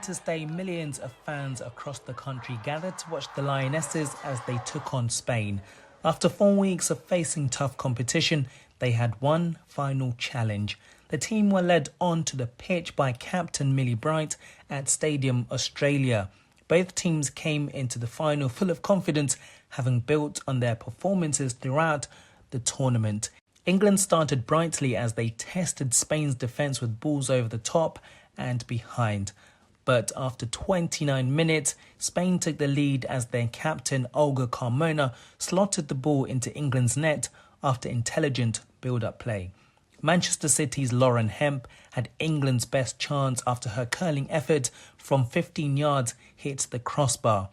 momentous day, millions of fans across the country gathered to watch the Lionesses as they took on Spain. After 4 weeks of facing tough competition, they had one final challenge. The team were led onto the pitch by captain Millie Bright at Stadium Australia. Both teams came into the final full of confidence, having built on their performances throughout the tournament. England started brightly as they tested Spain's defence with balls over the top and behind. But after 29 minutes, Spain took the lead as their captain Olga Carmona slotted the ball into England's net after intelligent build-up play. Manchester City's Lauren Hemp had England's best chance after her curling effort from 15 yards hit the crossbar.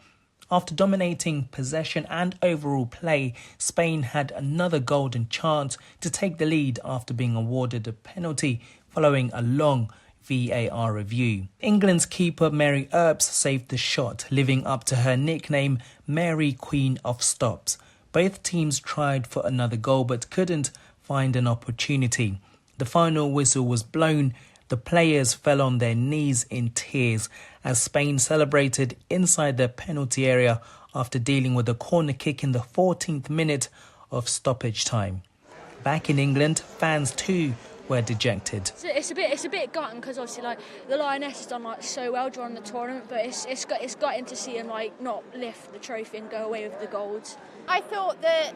After dominating possession and overall play, Spain had another golden chance to take the lead after being awarded a penalty following a long VAR review. England's keeper Mary Earps saved the shot, living up to her nickname Mary Queen of Stops. Both teams tried for another goal but couldn't find an opportunity. The final whistle was blown. The players fell on their knees in tears as Spain celebrated inside their penalty area after dealing with a corner kick in the 14th minute of stoppage time. Back in England, fans too were dejected. It's a bit gutting because obviously the Lionesses done so well during the tournament, but it's gutting to see them not lift the trophy and go away with the gold. I thought that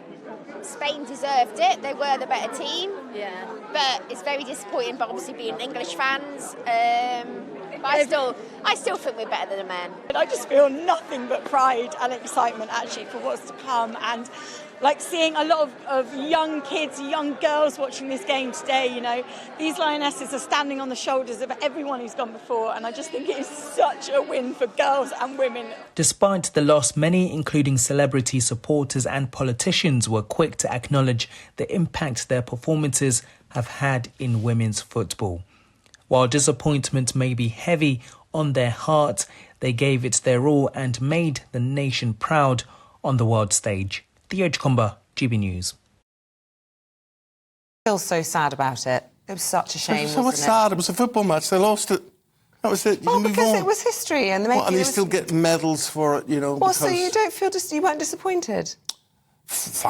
Spain deserved it. They were the better team. Yeah. But it's very disappointing. But obviously being English fans, but I still think we're better than the men. I just feel nothing but pride and excitement actually for what's to come, and seeing a lot of young kids, young girls watching this game today. These Lionesses are standing on the shoulders of everyone who's gone before, and I just think it is such a win for girls and women. Despite the loss, many, including celebrity supporters and politicians, were quick to acknowledge the impact their performances have had in women's football. While disappointment may be heavy on their hearts, they gave it their all and made the nation proud on the world stage. Theo Chkomba, GB News. I feel so sad about it. It was such a shame, So what's sad? It was a football match. They lost it. That was it. You can move because on. it was history, and and they still get medals for it, Well, so you don't feel you weren't disappointed?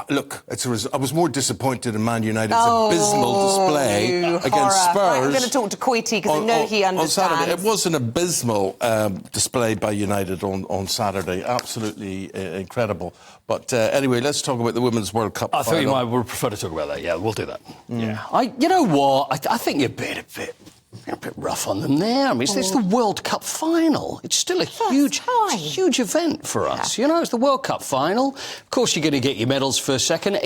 Look, I was more disappointed in Man United's abysmal display against Spurs. Right, I'm going to talk to Coyte because I know he understands. On Saturday, it was an abysmal display by United on Saturday. Absolutely incredible. But anyway, let's talk about the Women's World Cup final. I thought you might prefer to talk about that. Yeah, we'll do that. Yeah. You know what? I think you're being a bit rough on them there. I mean, it's the World Cup final. It's still a huge event for us. Yeah. It's the World Cup final. Of course, you're going to get your medals for a second.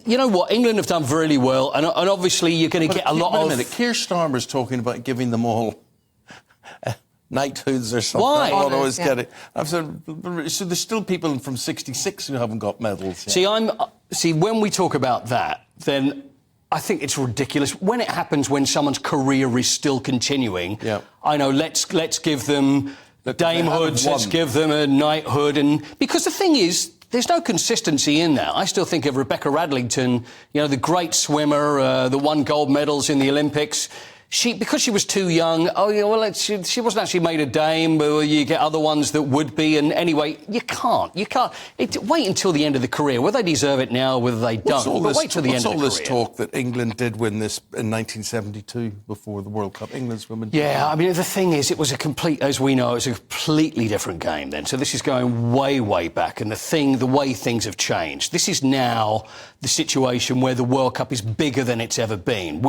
You know what? England have done really well, and obviously you're going to get a lot of... Wait a minute. Keir Starmer's talking about giving them all knighthoods or something. Why? What I was getting. I've said, so there's still people from '66 who haven't got medals yet. See, when we talk about that, then I think it's ridiculous. When it happens when someone's career is still continuing, I know, let's give them damehoods, let's give them a knighthood. And because the thing is, there's no consistency in that. I still think of Rebecca Radlington, the great swimmer, the won gold medals in the Olympics. Because she was too young, she wasn't actually made a dame, but you get other ones that would be, and anyway, you can't. Wait until the end of the career. Whether they deserve it now, whether they don't, but wait till the end of the career. What's all this talk that England did win this in 1972 before the World Cup? England's women... Yeah, I mean, the thing is, as we know, it was a completely different game then. So this is going way, way back, and the way things have changed. This is now the situation where the World Cup is bigger than it's ever been.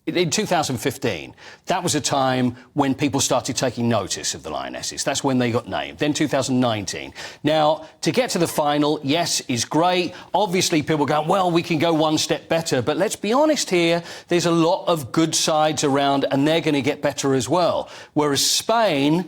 In 2015, that was a time when people started taking notice of the Lionesses. That's when they got named. Then 2019. Now, to get to the final, yes, is great. Obviously, people go, well, we can go one step better. But let's be honest here, there's a lot of good sides around, and they're going to get better as well. Whereas Spain...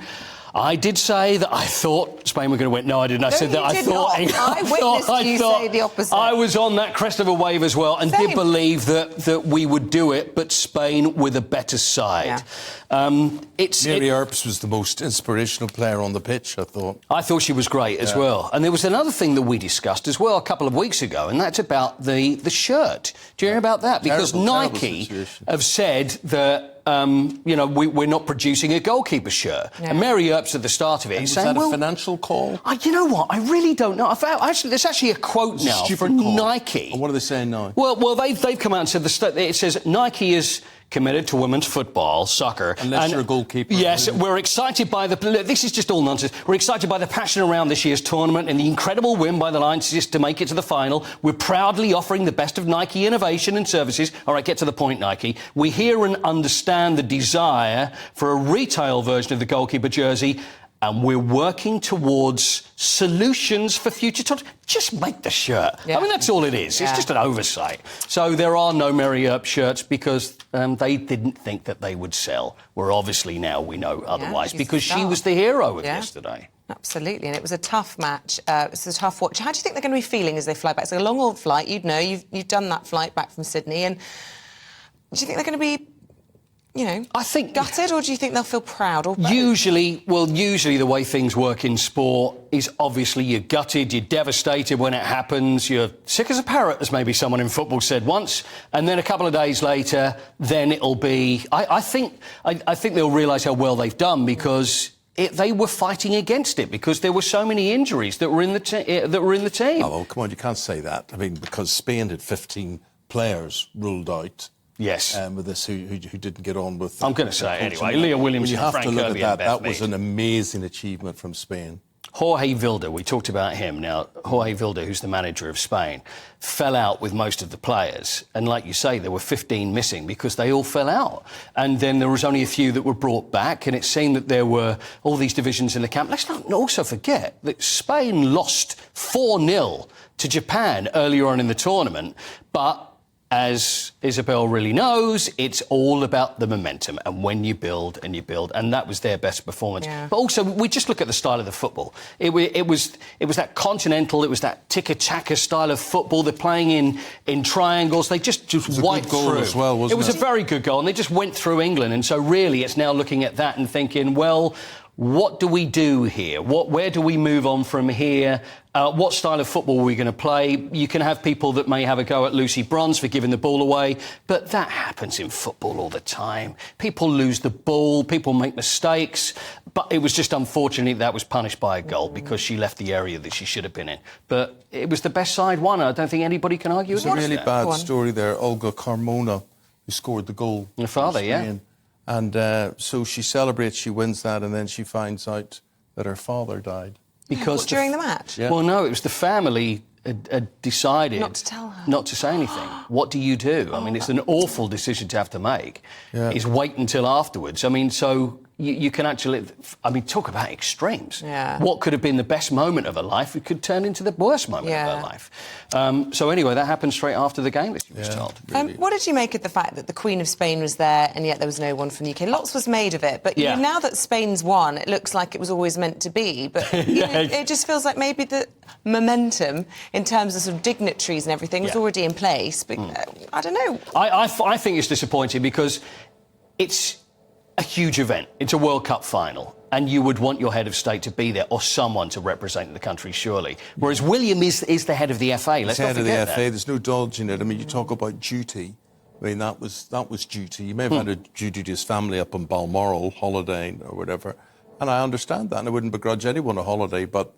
I did say that I thought thought Spain were going to win. No, I didn't. I No, said that. you I did thought. not. I witnessed you say the opposite. I was on that crest of a wave as well, and Same. did believe that we would do it, but Spain with a better side. Mary Earps was the most inspirational player on the pitch, I thought. I thought she was great as well. And there was another thing that we discussed as well a couple of weeks ago, and that's about the shirt. Do you hear about that? Because Nike have said that we're not producing a goalkeeper shirt. Yeah. And Mary Earps at the start of it is saying, was that a financial call? You know what? I really don't know. There's actually a quote now from Nike. And what are they saying now? Well, they've come out and said it says Nike is committed to women's football, soccer. Unless you're a goalkeeper. Yes, we're excited by this is just all nonsense. We're excited by the passion around this year's tournament and the incredible win by the Lionesses to make it to the final. We're proudly offering the best of Nike innovation and services. All right, get to the point, Nike. We hear and understand the desire for a retail version of the goalkeeper jersey, and we're working towards solutions for future times. Just make the shirt. Yeah. I mean, that's all it is. Yeah. It's just an oversight. So there are no Mary Earps shirts because they didn't think that they would sell. Where obviously now we know otherwise because she was the hero of yesterday. Absolutely, and it was a tough match. It was a tough watch. How do you think they're going to be feeling as they fly back? It's a long, old flight. You'd know. You've done that flight back from Sydney. And do you think they're going to be... I think gutted, or do you think they'll feel proud? Or usually the way things work in sport is obviously you're gutted, you're devastated when it happens, you're sick as a parrot, as maybe someone in football said once, and then a couple of days later, then it'll be. I think they'll realise how well they've done because. They were fighting against it because there were so many injuries that were in the team. Oh, well, come on, you can't say that. I mean, because Spain had 15 players ruled out. Yes. With this, who didn't get on with... I'm going to say it anyway. Leah Williams and Frank Kirby. You have to look at that. That was an amazing achievement from Spain. Jorge Vilda, we talked about him. Now, Jorge Vilda, who's the manager of Spain, fell out with most of the players. And like you say, there were 15 missing because they all fell out. And then there was only a few that were brought back, and it seemed that there were all these divisions in the camp. Let's not also forget that Spain lost 4-0 to Japan earlier on in the tournament, but... As Isabel really knows, it's all about the momentum and when you build, and that was their best performance. Yeah. But also, we just look at the style of the football. It was that continental, it was that tiki-taka style of football. They're playing in triangles. They just wiped through. As well, wasn't it? It was a very good goal, and they just went through England. And so really, it's now looking at that and thinking, well, what do we do here? Where do we move on from here? What style of football are we going to play? You can have people that may have a go at Lucy Bronze for giving the ball away, but that happens in football all the time. People lose the ball, people make mistakes, but it was just unfortunate that was punished by a goal because she left the area that she should have been in. But it was the best side won. I don't think anybody can argue against that. There's a really bad story there. Olga Carmona, who scored the goal. Her father, yeah. And so she celebrates, she wins that, and then she finds out that her father died. Because during the match? Yeah. Well, no, it was the family had decided... Not to tell her. Not to say anything. What do you do? I mean, it's an awful decision to have to make. Yeah. Is wait until afterwards. I mean, so... You can actually... I mean, talk about extremes. Yeah. What could have been the best moment of her life, it could turn into the worst moment of her life. So anyway, that happened straight after the game, as you was told. Really. What did you make of the fact that the Queen of Spain was there and yet there was no one from the UK? Lots was made of it, but you know, now that Spain's won, it looks like it was always meant to be. But you know, it just feels like maybe the momentum in terms of sort of dignitaries and everything was already in place. But I don't know. I think it's disappointing because it's a huge event. It's a World Cup final, and you would want your head of state to be there or someone to represent the country, surely. Whereas William is the head of the FA. Let's not forget that. Head of the FA. There's no dodging it. I mean, you talk about duty. I mean, that was duty. You may have had a duty to his family up in Balmoral, holidaying or whatever, and I understand that, and I wouldn't begrudge anyone a holiday. But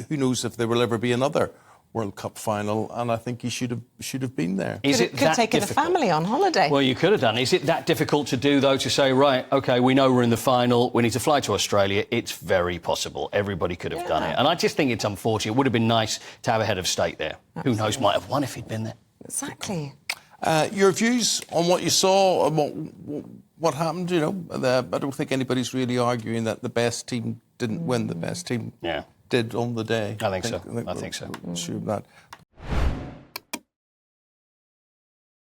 who knows if there will ever be another World Cup final, and I think he should have been there. Could have taken the family on holiday. Well, you could have done. Is it that difficult to do, though, to say, right, OK, we know we're in the final, we need to fly to Australia? It's very possible. Everybody could have done it. And I just think it's unfortunate. It would have been nice to have a head of state there. Absolutely. Who knows, might have won if he'd been there. Exactly. Your views on what you saw, what happened, you know, I don't think anybody's really arguing that the best team didn't win. The best team did on the day. I think so. Sure of that.